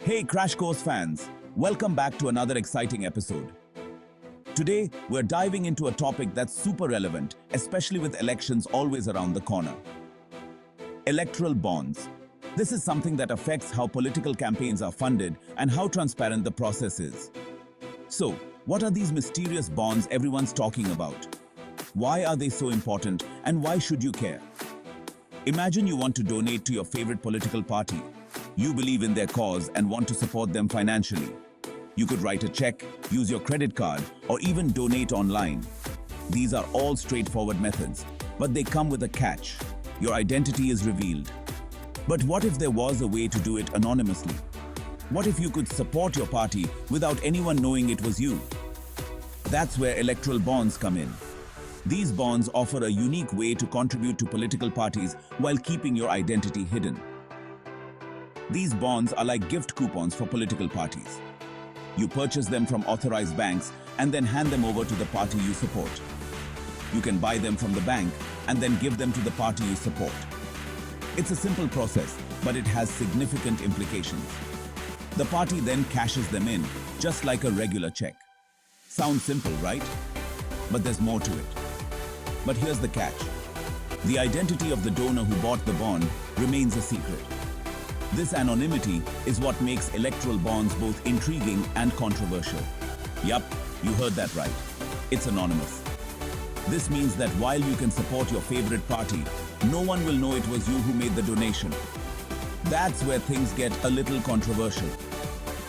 Hey Crash Course fans, welcome back to another exciting episode. Today, we're diving into a topic that's super relevant, especially with elections always around the corner. Electoral bonds. This is something that affects how political campaigns are funded and how transparent the process is. So, what are these mysterious bonds everyone's talking about? Why are they so important and why should you care? Imagine you want to donate to your favorite political party. You believe in their cause and want to support them financially. You could write a check, use your credit card, or even donate online. These are all straightforward methods, but they come with a catch. Your identity is revealed. But what if there was a way to do it anonymously? What if you could support your party without anyone knowing it was you? That's where electoral bonds come in. These bonds offer a unique way to contribute to political parties while keeping your identity hidden. These bonds are like gift coupons for political parties. You purchase them from authorized banks and then hand them over to the party you support. You can buy them from the bank and then give them to the party you support. It's a simple process, but it has significant implications. The party then cashes them in, just like a regular check. Sounds simple, right? But there's more to it. But here's the catch. The identity of the donor who bought the bond remains a secret. This anonymity is what makes electoral bonds both intriguing and controversial. Yup, you heard that right. It's anonymous. This means that while you can support your favorite party, no one will know it was you who made the donation. That's where things get a little controversial.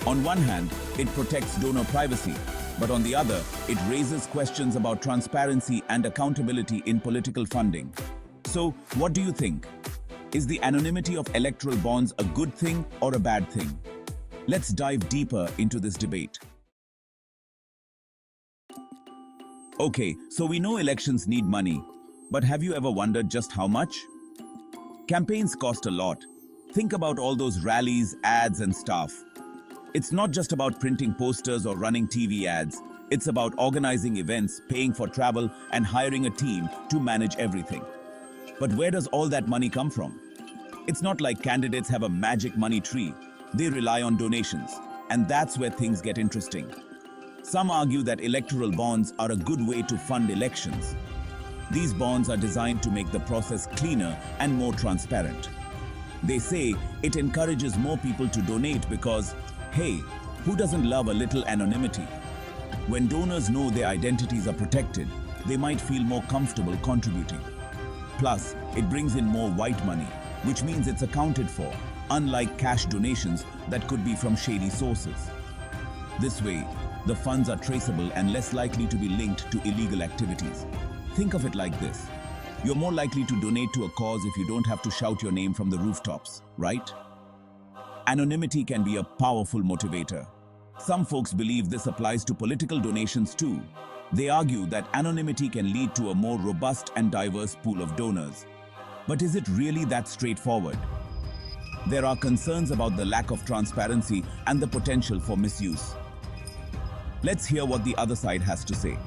On one hand, it protects donor privacy, but on the other, it raises questions about transparency and accountability in political funding. So, what do you think? Is the anonymity of electoral bonds a good thing or a bad thing? Let's dive deeper into this debate. Okay, so we know elections need money, but have you ever wondered just how much? Campaigns cost a lot. Think about all those rallies, ads, and staff. It's not just about printing posters or running TV ads. It's about organizing events, paying for travel, and hiring a team to manage everything. But where does all that money come from? It's not like candidates have a magic money tree. They rely on donations, and that's where things get interesting. Some argue that electoral bonds are a good way to fund elections. These bonds are designed to make the process cleaner and more transparent. They say it encourages more people to donate because, hey, who doesn't love a little anonymity? When donors know their identities are protected, they might feel more comfortable contributing. Plus, it brings in more white money, which means it's accounted for, unlike cash donations that could be from shady sources. This way, the funds are traceable and less likely to be linked to illegal activities. Think of it like this. You're more likely to donate to a cause if you don't have to shout your name from the rooftops, right? Anonymity can be a powerful motivator. Some folks believe this applies to political donations too. They argue that anonymity can lead to a more robust and diverse pool of donors. But is it really that straightforward? There are concerns about the lack of transparency and the potential for misuse. Let's hear what the other side has to say.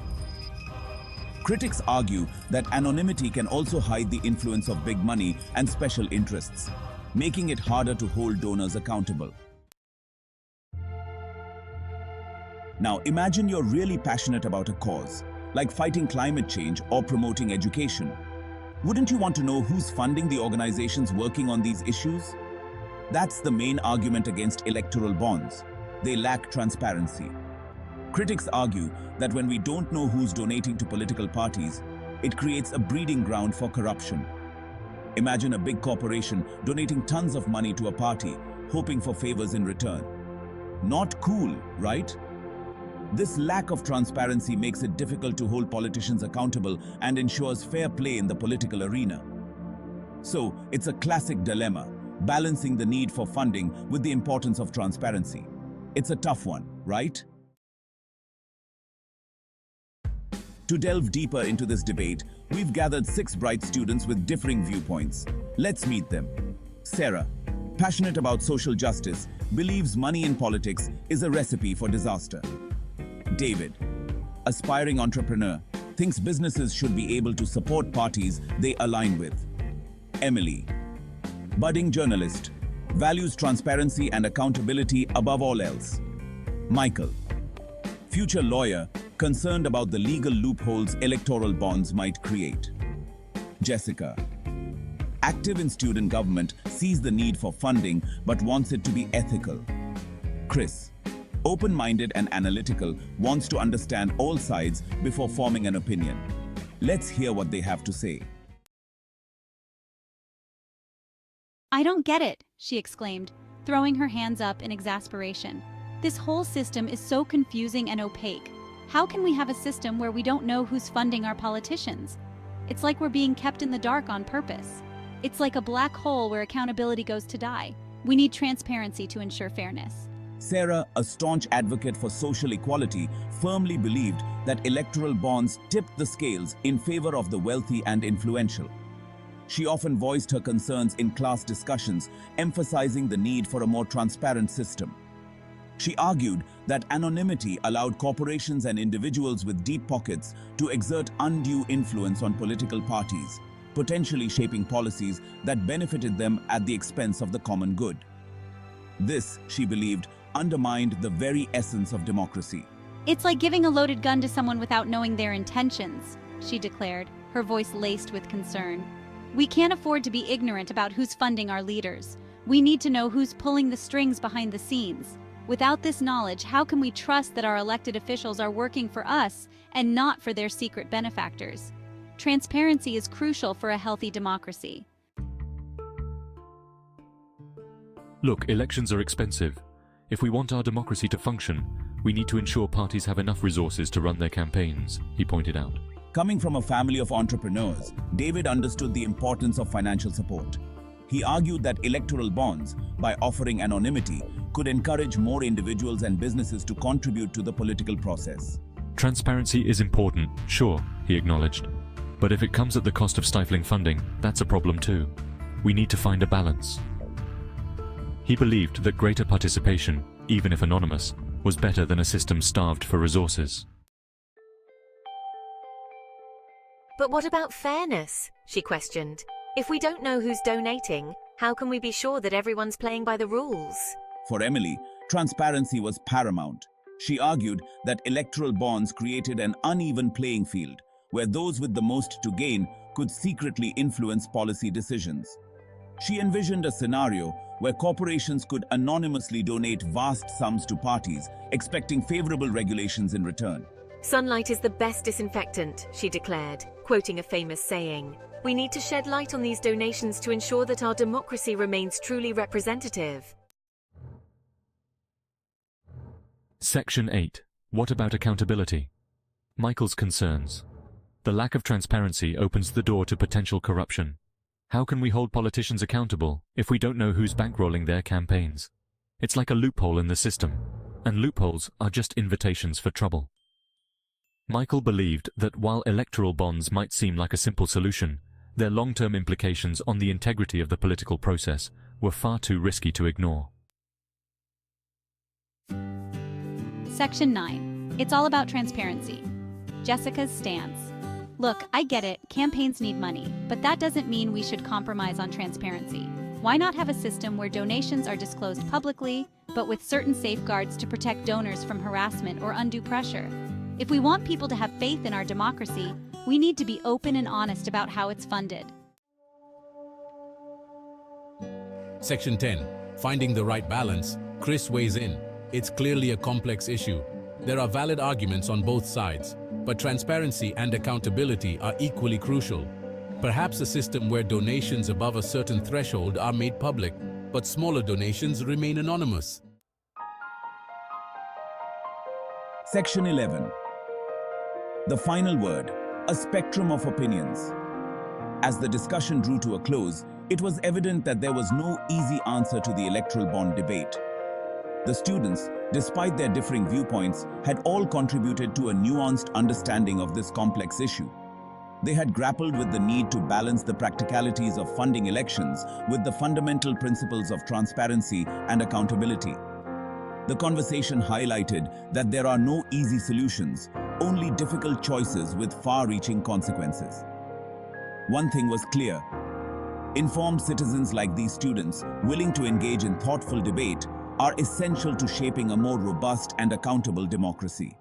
Critics argue that anonymity can also hide the influence of big money and special interests, making it harder to hold donors accountable. Now imagine you're really passionate about a cause, like fighting climate change or promoting education. Wouldn't you want to know who's funding the organizations working on these issues? That's the main argument against electoral bonds. They lack transparency. Critics argue that when we don't know who's donating to political parties, it creates a breeding ground for corruption. Imagine a big corporation donating tons of money to a party, hoping for favors in return. Not cool, right? This lack of transparency makes it difficult to hold politicians accountable and ensures fair play in the political arena. So, it's a classic dilemma, balancing the need for funding with the importance of transparency. It's a tough one, right? To delve deeper into this debate, we've gathered 6 bright students with differing viewpoints. Let's meet them. Sarah, passionate about social justice, believes money in politics is a recipe for disaster. David, aspiring entrepreneur, thinks businesses should be able to support parties they align with. Emily, budding journalist, values transparency and accountability above all else. Michael, future lawyer, concerned about the legal loopholes electoral bonds might create. Jessica, active in student government, sees the need for funding but wants it to be ethical. Chris, open-minded and analytical, wants to understand all sides before forming an opinion. Let's hear what they have to say. "I don't get it," she exclaimed, throwing her hands up in exasperation. "This whole system is so confusing and opaque. How can we have a system where we don't know who's funding our politicians? It's like we're being kept in the dark on purpose. It's like a black hole where accountability goes to die. We need transparency to ensure fairness." Sarah, a staunch advocate for social equality, firmly believed that electoral bonds tipped the scales in favor of the wealthy and influential. She often voiced her concerns in class discussions, emphasizing the need for a more transparent system. She argued that anonymity allowed corporations and individuals with deep pockets to exert undue influence on political parties, potentially shaping policies that benefited them at the expense of the common good. This, she believed, undermined the very essence of democracy. "It's like giving a loaded gun to someone without knowing their intentions," she declared, her voice laced with concern. "We can't afford to be ignorant about who's funding our leaders. We need to know who's pulling the strings behind the scenes. Without this knowledge, how can we trust that our elected officials are working for us and not for their secret benefactors? Transparency is crucial for a healthy democracy." Look, elections are expensive. If we want our democracy to function, we need to ensure parties have enough resources to run their campaigns, he pointed out. Coming from a family of entrepreneurs, David understood the importance of financial support. He argued that electoral bonds, by offering anonymity, could encourage more individuals and businesses to contribute to the political process. Transparency is important, sure, he acknowledged. But if it comes at the cost of stifling funding, that's a problem too. We need to find a balance. He believed that greater participation, even if anonymous, was better than a system starved for resources. "But what about fairness?" she questioned. "If we don't know who's donating, how can we be sure that everyone's playing by the rules?" For Emily, transparency was paramount. She argued that electoral bonds created an uneven playing field, where those with the most to gain could secretly influence policy decisions. She envisioned a scenario where corporations could anonymously donate vast sums to parties, expecting favorable regulations in return. "Sunlight is the best disinfectant," she declared, quoting a famous saying. "We need to shed light on these donations to ensure that our democracy remains truly representative." Section 8. What about accountability? Michael's concerns. The lack of transparency opens the door to potential corruption. How can we hold politicians accountable if we don't know who's bankrolling their campaigns? It's like a loophole in the system, and loopholes are just invitations for trouble. Michael believed that while electoral bonds might seem like a simple solution, their long-term implications on the integrity of the political process were far too risky to ignore. Section 9. It's all about transparency. Jessica's stance. "Look, I get it, campaigns need money, but that doesn't mean we should compromise on transparency. Why not have a system where donations are disclosed publicly, but with certain safeguards to protect donors from harassment or undue pressure? If we want people to have faith in our democracy, we need to be open and honest about how it's funded." Section 10. Finding the right balance. Chris weighs in. It's clearly a complex issue. There are valid arguments on both sides, but transparency and accountability are equally crucial. Perhaps a system where donations above a certain threshold are made public, but smaller donations remain anonymous. Section 11. The final word, a spectrum of opinions. As the discussion drew to a close, it was evident that there was no easy answer to the electoral bond debate. The students, despite their differing viewpoints, had all contributed to a nuanced understanding of this complex issue. They had grappled with the need to balance the practicalities of funding elections with the fundamental principles of transparency and accountability. The conversation highlighted that there are no easy solutions, only difficult choices with far-reaching consequences. One thing was clear: Informed citizens like these students, willing to engage in thoughtful debate, are essential to shaping a more robust and accountable democracy.